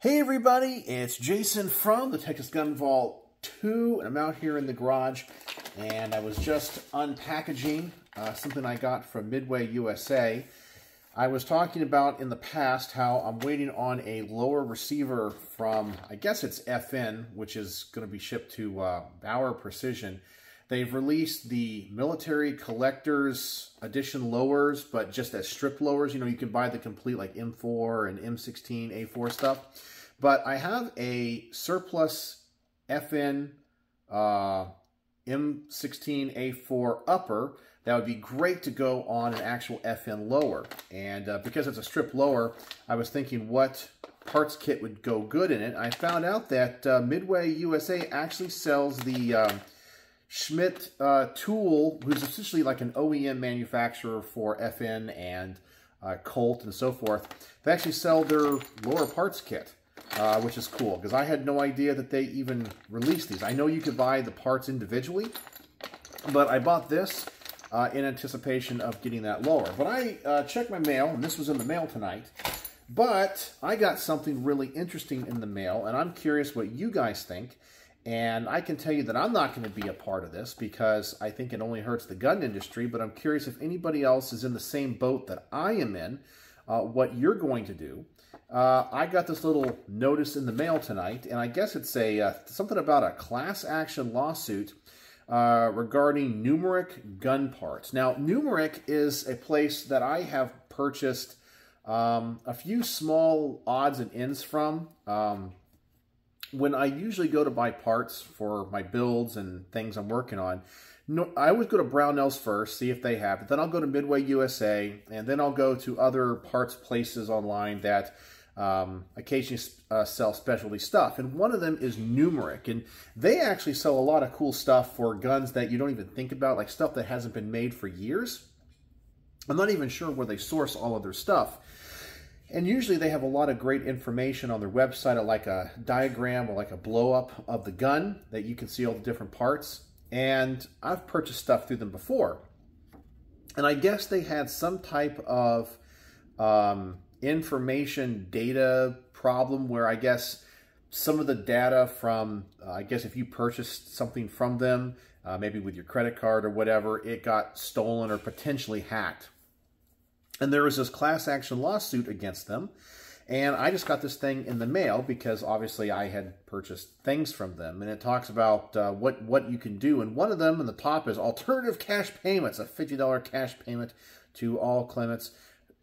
Hey everybody, it's Jason from the Texas Gun Vault 2, and I'm out here in the garage, and I was just unpackaging something I got from Midway USA. I was talking about in the past how I'm waiting on a lower receiver from, I guess it's FN, which is going to be shipped to Bauer Precision. They've released the Military Collector's Edition lowers, but just as strip lowers. You know, you can buy the complete like M4 and M16, A4 stuff. But I have a surplus FN M16A4 upper that would be great to go on an actual FN lower. And because it's a strip lower, I was thinking what parts kit would go good in it. I found out that Midway USA actually sells the Schmidt tool, who's essentially like an OEM manufacturer for FN and Colt and so forth. They actually sell their lower parts kit. Which is cool, because I had no idea that they even released these. I know you could buy the parts individually, but I bought this in anticipation of getting that lower. But I checked my mail, and this was in the mail tonight, but I got something really interesting in the mail, and I'm curious what you guys think. And I can tell you that I'm not going to be a part of this, because I think it only hurts the gun industry, but I'm curious if anybody else is in the same boat that I am in, what you're going to do. I got this little notice in the mail tonight, and I guess it's a something about a class action lawsuit regarding Numeric gun parts. Now, Numeric is a place that I have purchased a few small odds and ends from. When I usually go to buy parts for my builds and things I'm working on, I always go to Brownells first, see if they have it. Then I'll go to Midway USA, and then I'll go to other parts places online that occasionally sell specialty stuff. And one of them is Numeric, and they actually sell a lot of cool stuff for guns that you don't even think about, like stuff that hasn't been made for years. I'm not even sure where they source all of their stuff. And usually they have a lot of great information on their website, like a diagram or like a blow-up of the gun that you can see all the different parts. And I've purchased stuff through them before. And I guess they had some type of information data problem where I guess some of the data from, I guess if you purchased something from them, maybe with your credit card or whatever, it got stolen or potentially hacked. And there was this class action lawsuit against them. And I just got this thing in the mail because obviously I had purchased things from them. And it talks about what you can do. And one of them in the top is alternative cash payments, a $50 cash payment to all claimants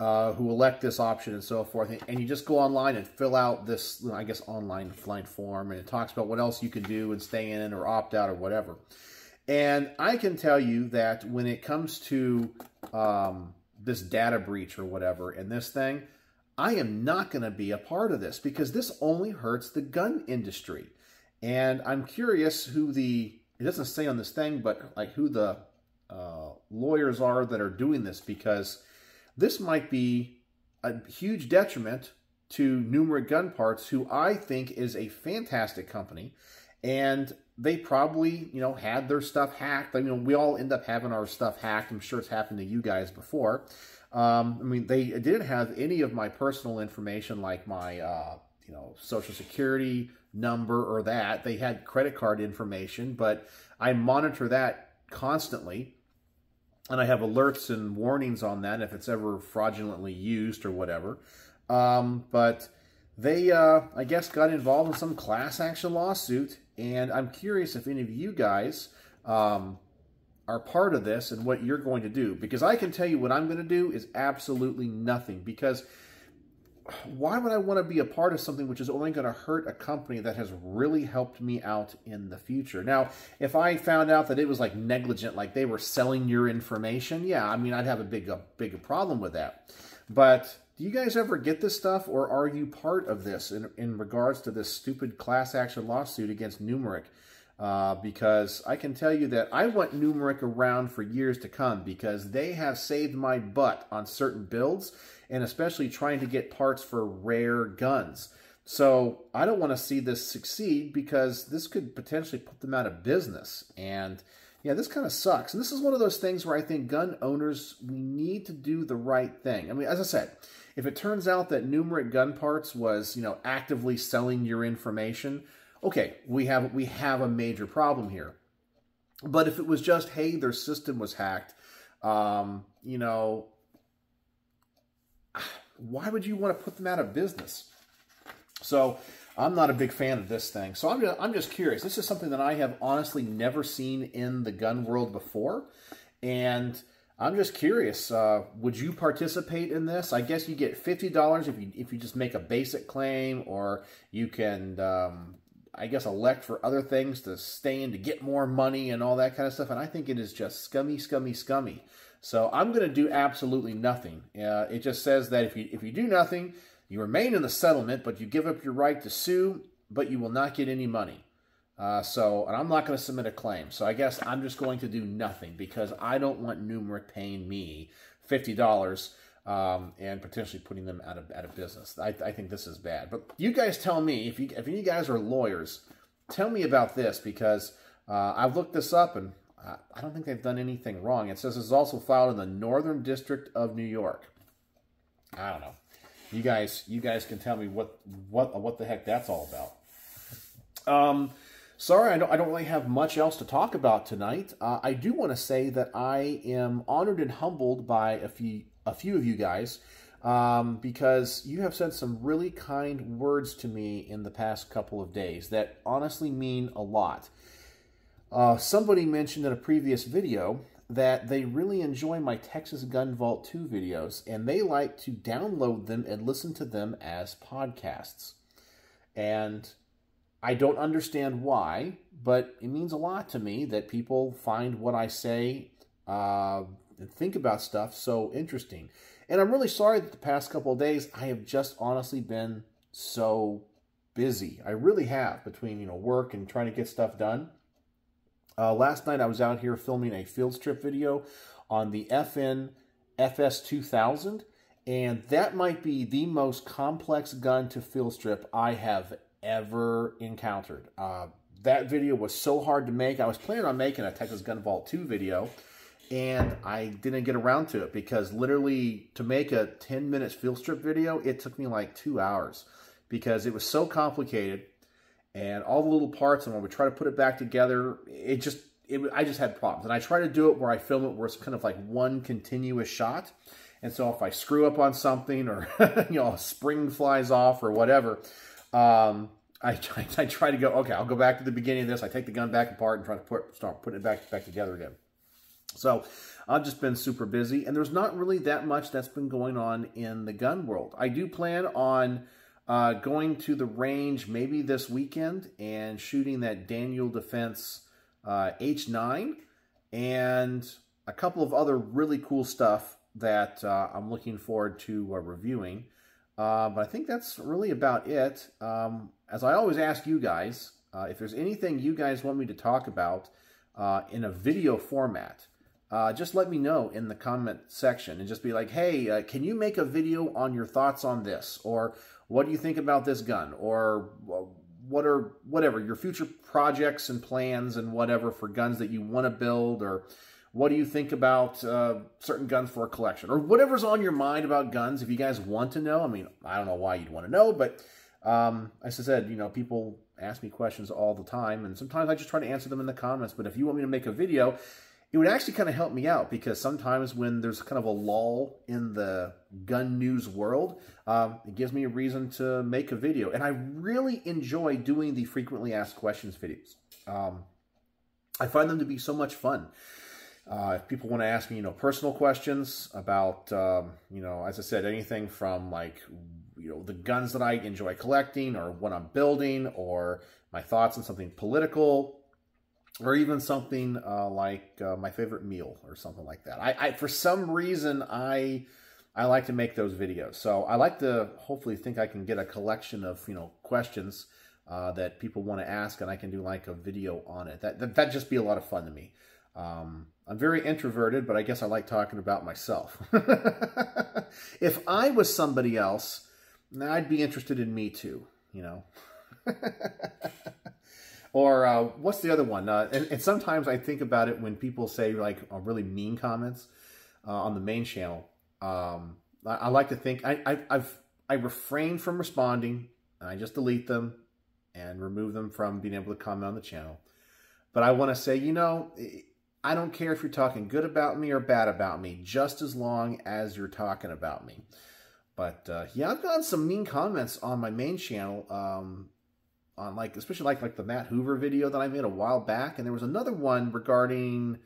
who elect this option and so forth. And you just go online and fill out this, I guess, online form. And it talks about what else you can do and stay in or opt out or whatever. And I can tell you that when it comes to this data breach or whatever and this thing, I am not going to be a part of this because this only hurts the gun industry. And I'm curious who it doesn't say on this thing, but like who the lawyers are that are doing this, because this might be a huge detriment to Numeric Gun Parts, who I think is a fantastic company. And they probably, you know, had their stuff hacked. I mean, we all end up having our stuff hacked. I'm sure it's happened to you guys before. I mean, they didn't have any of my personal information, like my, you know, Social Security number or that. They had credit card information, but I monitor that constantly. And I have alerts and warnings on that if it's ever fraudulently used or whatever. But they, I guess, got involved in some class action lawsuit. And I'm curious if any of you guys are part of this and what you're going to do. Because I can tell you what I'm going to do is absolutely nothing. Because why would I want to be a part of something which is only going to hurt a company that has really helped me out in the future? Now, if I found out that it was like negligent, like they were selling your information, yeah, I mean, I'd have a big problem with that. But do you guys ever get this stuff, or are you part of this in regards to this stupid class action lawsuit against Numeric? Because I can tell you that I want Numeric around for years to come, because they have saved my butt on certain builds, and especially trying to get parts for rare guns. So I don't want to see this succeed, because this could potentially put them out of business. And Yeah, this kind of sucks. And this is one of those things where I think gun owners, we need to do the right thing. I mean, as I said, if it turns out that Numeric Gun Parts was, actively selling your information, okay, we have a major problem here. But if it was just, hey, their system was hacked, why would you want to put them out of business? So I'm not a big fan of this thing. So I'm just curious. This is something that I have honestly never seen in the gun world before. And I'm just curious, would you participate in this? I guess you get $50 if you just make a basic claim, or you can, I guess, elect for other things to stay in to get more money and all that kind of stuff. And I think it is just scummy, scummy, scummy. So I'm going to do absolutely nothing. It just says that if you do nothing, you remain in the settlement, but you give up your right to sue, but you will not get any money. And I'm not going to submit a claim. So I guess I'm just going to do nothing, because I don't want Numeric paying me $50 and potentially putting them out of business. I think this is bad. But you guys tell me, if you guys are lawyers, tell me about this, because I've looked this up and I don't think they've done anything wrong. It says it's also filed in the Northern District of New York. I don't know. You guys can tell me what the heck that's all about. Sorry, I don't really have much else to talk about tonight. I do want to say that I am honored and humbled by a few of you guys, because you have said some really kind words to me in the past couple of days that honestly mean a lot. Somebody mentioned in a previous video that they really enjoy my Texas Gun Vault 2 videos, and they like to download them and listen to them as podcasts. And I don't understand why, but it means a lot to me that people find what I say and think about stuff so interesting. And I'm really sorry that the past couple of days I have just honestly been so busy. I really have, between work and trying to get stuff done. Last night I was out here filming a field strip video on the FN FS2000, and that might be the most complex gun to field strip I have ever encountered. That video was so hard to make. I was planning on making a Texas Gun Vault 2 video, and I didn't get around to it because literally to make a 10 minutes field strip video, it took me like 2 hours because it was so complicated. And all the little parts, and when we try to put it back together, I just had problems. And I try to do it where I film it where it's kind of like one continuous shot. And so if I screw up on something, or a spring flies off or whatever, I try to go, okay, I'll go back to the beginning of this. I take the gun back apart and try to start putting it back together again. So I've just been super busy, and there's not really that much that's been going on in the gun world. I do plan on going to the range maybe this weekend and shooting that Daniel Defense H9 and a couple of other really cool stuff that I'm looking forward to reviewing. But I think that's really about it. As I always ask you guys, if there's anything you guys want me to talk about in a video format, just let me know in the comment section and just be like, hey, can you make a video on your thoughts on this? Or what do you think about this gun? Or whatever, your future projects and plans and whatever for guns that you want to build, or what do you think about certain guns for a collection, or whatever's on your mind about guns. If you guys want to know, I mean, I don't know why you'd want to know, but as I said, people ask me questions all the time, and sometimes I just try to answer them in the comments. But if you want me to make a video, it would actually kind of help me out, because sometimes when there's kind of a lull in the gun news world, it gives me a reason to make a video. And I really enjoy doing the frequently asked questions videos. I find them to be so much fun. If people want to ask me, personal questions about, as I said, anything from like, the guns that I enjoy collecting, or what I'm building, or my thoughts on something political, or even something like my favorite meal or something like that. I for some reason, I like to make those videos. So I like to hopefully think I can get a collection of, questions that people want to ask, and I can do like a video on it. That'd just be a lot of fun to me. I'm very introverted, but I guess I like talking about myself. If I was somebody else, I'd be interested in me too, Or what's the other one? And sometimes I think about it when people say like really mean comments on the main channel. I like to think I refrain from responding. I just delete them and remove them from being able to comment on the channel. But I want to say, you know, I don't care if you're talking good about me or bad about me, just as long as you're talking about me. But yeah, I've gotten some mean comments on my main channel, on like, especially like the Matt Hoover video that I made a while back. And there was another one regarding,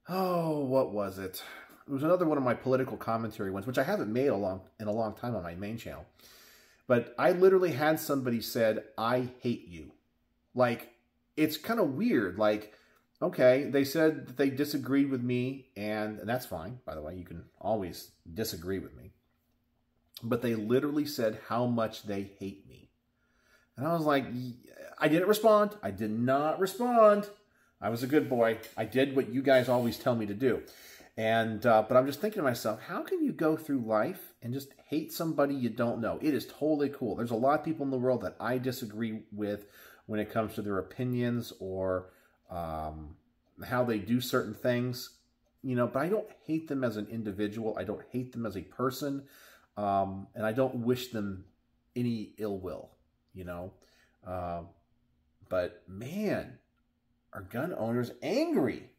oh, what was it? It was another one of my political commentary ones, which I haven't made in a long time on my main channel. But I literally had somebody said, I hate you. Like, it's kind of weird. Like, okay, they said that they disagreed with me, and that's fine. By the way, you can always disagree with me. But they literally said how much they hate me. And I was like, I didn't respond. I did not respond. I was a good boy. I did what you guys always tell me to do. And but I'm just thinking to myself, how can you go through life and just hate somebody you don't know? It is totally cool. There's a lot of people in the world that I disagree with when it comes to their opinions or how they do certain things, you know, but I don't hate them as an individual. I don't hate them as a person. And I don't wish them any ill will, you know. But man, are gun owners angry?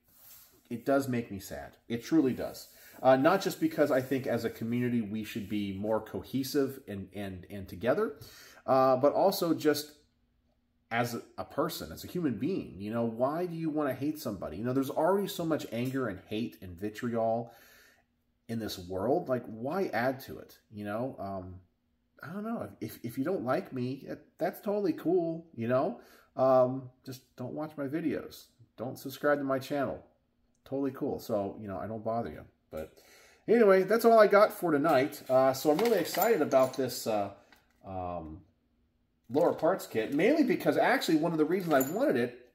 It does make me sad. It truly does. Not just because I think as a community we should be more cohesive and together, but also just as a person, as a human being. You know, why do you want to hate somebody? You know, there's already so much anger and hate and vitriol in this world. Like, why add to it? You know, I don't know. If you don't like me, that's totally cool, you know. Just don't watch my videos. Don't subscribe to my channel. Totally cool. So, you know, I don't bother you. But anyway, that's all I got for tonight. So I'm really excited about this lower parts kit, mainly because actually one of the reasons I wanted it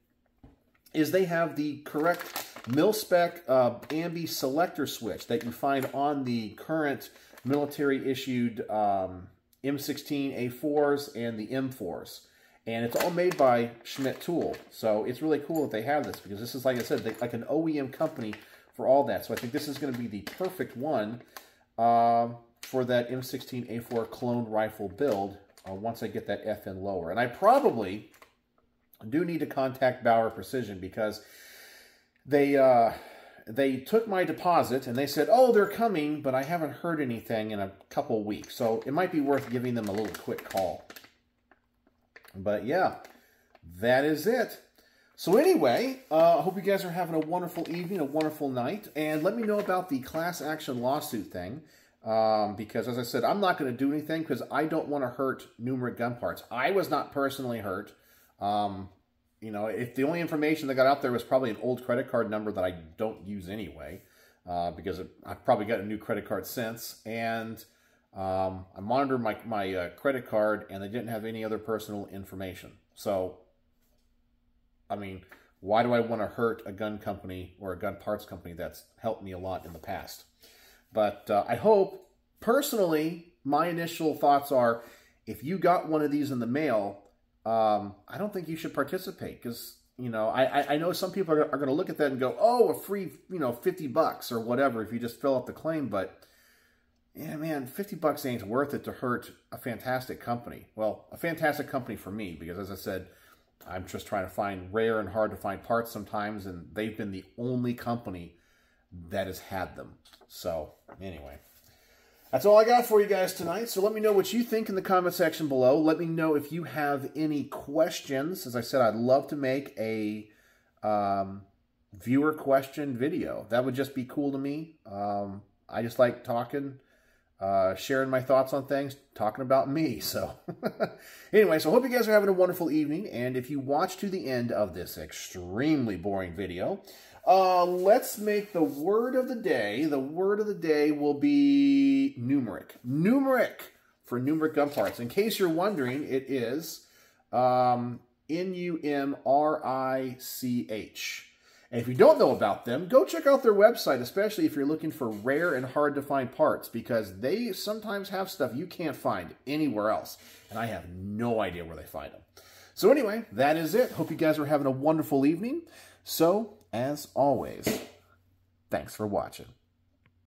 is they have the correct mil-spec ambi selector switch that you find on the current military-issued M16A4s and the M4s. And it's all made by Schmidt Tool. So it's really cool that they have this because this is, like I said, like an OEM company for all that. So I think this is going to be the perfect one for that M16A4 clone rifle build once I get that FN lower. And I probably do need to contact Bauer Precision because they took my deposit and they said, oh, they're coming, but I haven't heard anything in a couple weeks. So it might be worth giving them a little quick call. But yeah, that is it. So anyway, I hope you guys are having a wonderful evening, a wonderful night. And let me know about the class action lawsuit thing. Because as I said, I'm not going to do anything because I don't want to hurt Numeric gun parts. I was not personally hurt. You know, if the only information that got out there was probably an old credit card number that I don't use anyway. Because I've probably got a new credit card since. And I monitored my credit card, and they didn't have any other personal information. So, I mean, why do I want to hurt a gun company or a gun parts company that's helped me a lot in the past? But I hope, personally, my initial thoughts are, if you got one of these in the mail, I don't think you should participate. Because, you know, I know some people are going to look at that and go, oh, a free, you know, $50 or whatever if you just fill out the claim. But yeah, man, $50 ain't worth it to hurt a fantastic company. Well, a fantastic company for me, because as I said, I'm just trying to find rare and hard to find parts sometimes, and they've been the only company that has had them. So, anyway, that's all I got for you guys tonight. So let me know what you think in the comment section below. Let me know if you have any questions. As I said, I'd love to make a viewer question video. That would just be cool to me. I just like talking, sharing my thoughts on things, talking about me. So anyway, so I hope you guys are having a wonderful evening. And if you watch to the end of this extremely boring video, let's make the word of the day. The word of the day will be numeric. Numeric for Numeric gun parts. In case you're wondering, it is N-U-M-R-I-C-H. And if you don't know about them, go check out their website, especially if you're looking for rare and hard to find parts, because they sometimes have stuff you can't find anywhere else. And I have no idea where they find them. So anyway, that is it. Hope you guys are having a wonderful evening. So, as always, thanks for watching.